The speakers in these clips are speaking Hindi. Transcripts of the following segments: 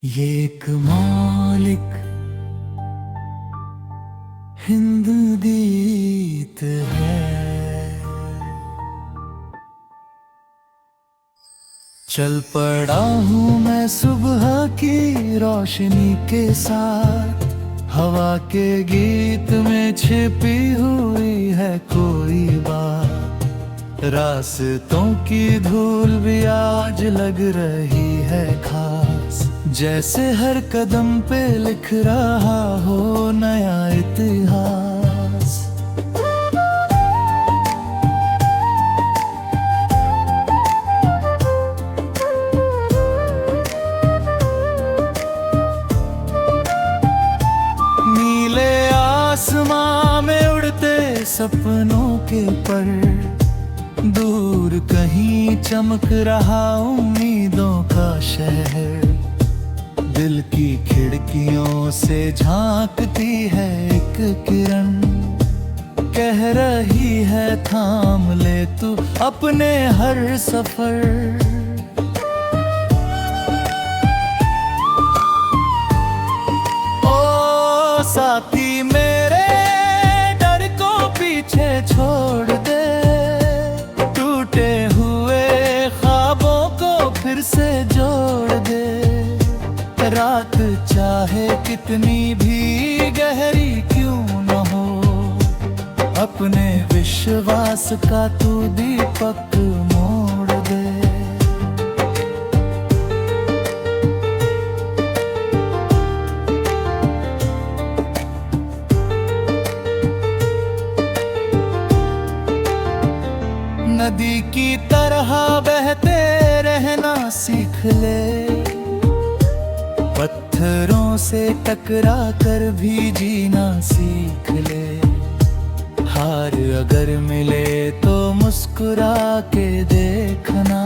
ये एक मौलिक हिंदू गीत है। चल पड़ा हूँ मैं सुबह की रोशनी के साथ, हवा के गीत में छिपी हुई है कोई बात। रास्तों की धूल भी आज लग रही है खास, जैसे हर कदम पे लिख रहा हो नया इतिहास। नीले आसमां में उड़ते सपनों के पर, दूर कहीं चमक रहा उम्मीदों का शहर। दिल की खिड़कियों से झांकती है एक किरण, कह रही है थाम ले तू अपने हर सफर। ओ साथी मेरे डर को पीछे छोड़ दे, टूटे हुए ख्वाबों को फिर से जोड़ दे। रात चाहे कितनी भी गहरी क्यों न हो, अपने विश्वास का तू दीपक मोड़ दे। नदी की तरह बहते रहना सीख ले, पत्थरों से टकरा कर भी जीना सीख ले। हार अगर मिले तो मुस्कुरा के देखना,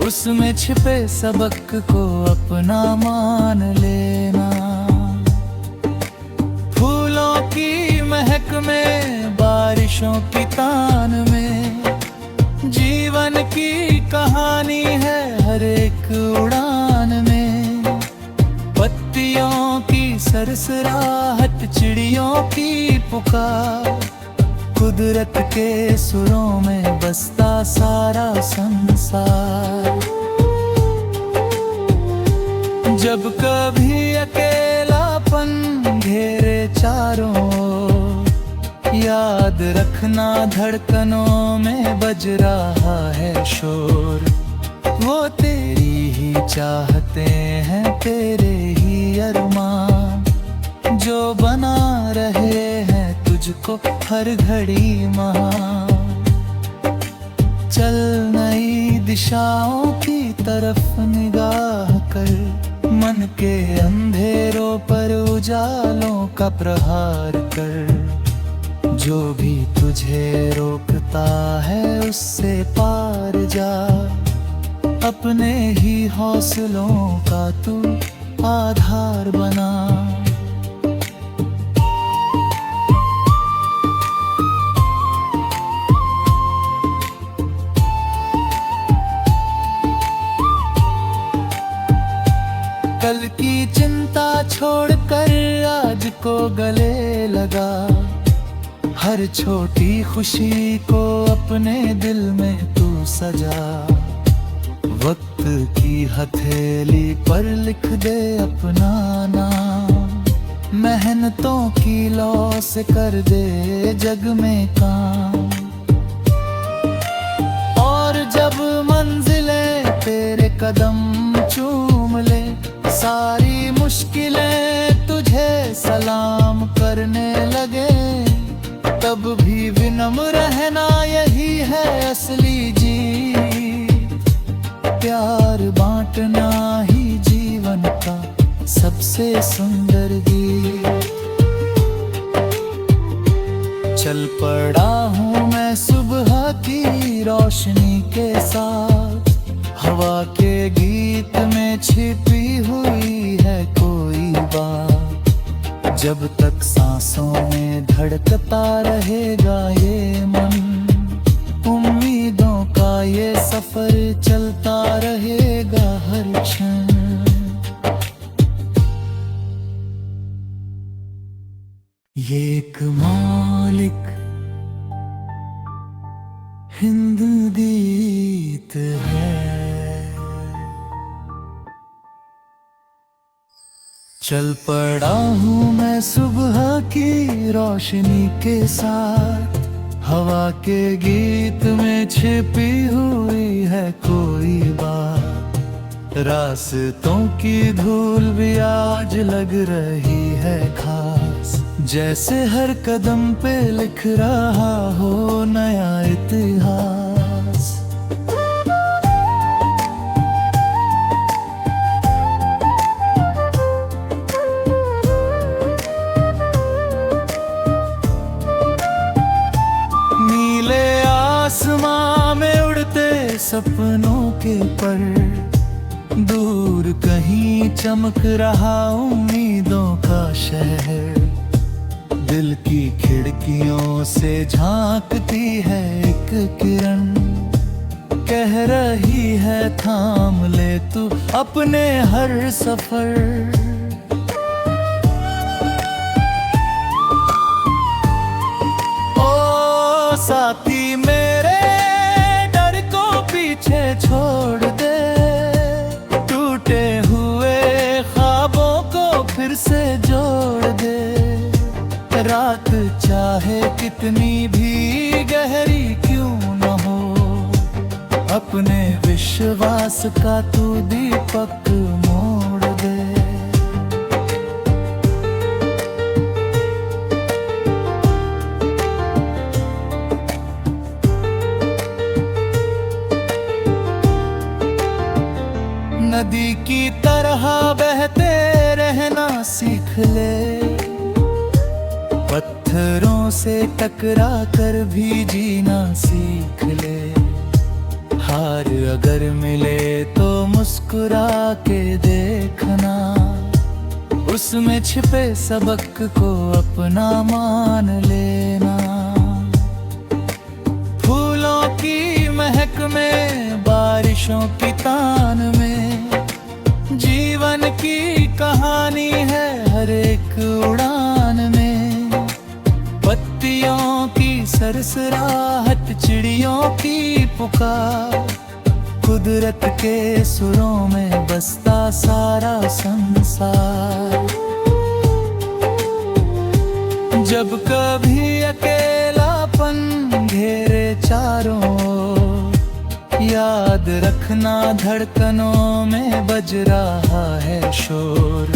उसमें छिपे सबक को अपना मान लेना। फूलों की महक में, बारिशों की तान में, जीवन की कहानी है हर एक उड़ान में। पत्तियों की सरसराहट, चिड़ियों की पुकार, कुदरत के सुरों में बसता सारा संसार। जब कभी अकेलापन घेरे चारों, याद रखना धड़कनों में बज रहा है शोर। वो तेरी ही चाहते हैं, तेरे ही अरमान, जो बना रहे हैं तुझको हर घड़ी महान। चल नई दिशाओं की तरफ निगाह कर, मन के अंधेरों पर उजालों का प्रहार कर। जो भी तुझे रोकता है उससे पार जा, अपने ही हौसलों का तू आधार बना। कल की चिंता छोड़कर आज को गले लगा, हर छोटी खुशी को अपने दिल में तू सजा। वक्त की हथेली पर लिख दे अपना नाम, मेहनतों की लौ से कर दे जग में काम। और जब मंजिलें तेरे कदम चूम ले, सारी मुश्किलें तुझे सलाम करने लगे, तब भी विनम्र रहना यही है असली जीत। प्यार बांटना ही जीवन का सबसे सुंदर गीत। चल पड़ा हूँ मैं सुबह की रोशनी के साथ, हवा के गीत में छिपी हुई है कोई बात। जब तक सांसों में धड़कता रहेगा ये मन, उम्मीदों का ये सफर चलता रहेगा हर क्षण। ये एक मौलिक हिंदू गीत है। चल पड़ा हूँ मैं सुबह की रोशनी के साथ, हवा के गीत में छिपी हुई है कोई बात। रास्तों की धूल भी आज लग रही है खास, जैसे हर कदम पे लिख रहा हो नया इतिहास। नीले आसमां में उड़ते सपनों के पर, दूर कहीं चमक रहा उम्मीदों का शहर। दिल की खिड़कियों से झांकती है एक किरण, कह रही है थाम ले तू अपने हर सफर। ओ साथी मेरे डर को पीछे छोड़ दे, टूटे हुए ख्वाबों को फिर से जोड़ दे। रात चाहे कितनी भी गहरी क्यों न हो, अपने विश्वास का तू दीपक मोड़ दे। नदी की तरह बहते रहना सीख ले, पत्थरों से टकरा कर भी जीना सीख ले। हार अगर मिले तो मुस्कुरा के देखना, उसमें छिपे सबक को अपना मान लेना। फूलों की महक में, बारिशों की तान में, जीवन की कहानी है हर एक उड़ान में। पत्तियों की सरसराहट, चिड़ियों की पुकार, कुदरत के सुरों में बसता सारा संसार। जब कभी अकेलापन घेरे चारों, याद रखना धड़कनों में बज रहा है शोर।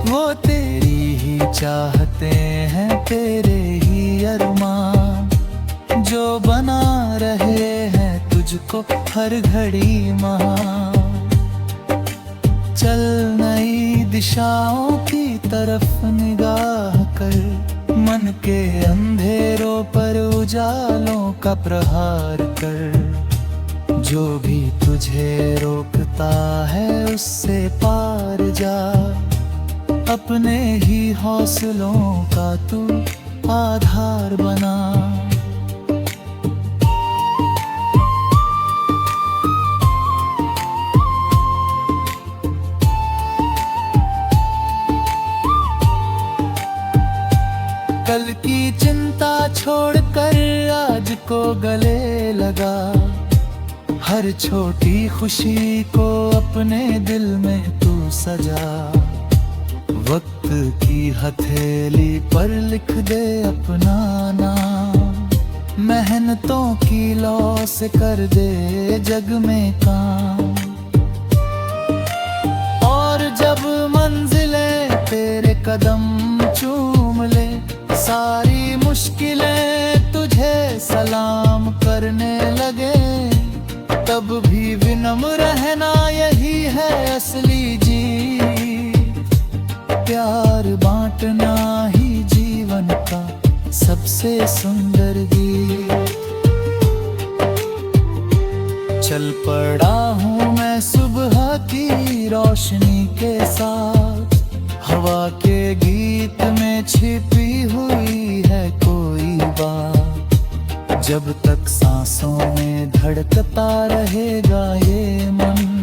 वो तेरी ही चाहते हैं, तेरे ही अरमान, जो बना रहे हैं तुझको हर घड़ी महान। चल नई दिशाओं की तरफ निगाह कर, मन के अंधेरों पर उजालों का प्रहार कर। जो भी तुझे रोकता है उससे पार जा, अपने ही हौसलों का तू आधार बना। कल की चिंता छोड़कर आज को गले लगा, हर छोटी खुशी को अपने दिल में तू सजा। वक्त की हथेली पर लिख दे अपना नाम, मेहनतों की लौ से कर दे जग में काम। और जब मंजिलें तेरे कदम चूम ले, सारी मुश्किलें तुझे सलाम करने लगे, तब भी विनम्र रहना यही है असली जीत। प्यार बांटना ही जीवन का सबसे सुंदर गीत। चल पड़ा हूँ मैं सुबह की रोशनी के साथ, हवा के गीत में छिपी हुई है कोई बात। जब तक सांसों में धड़कता रहेगा ये मन,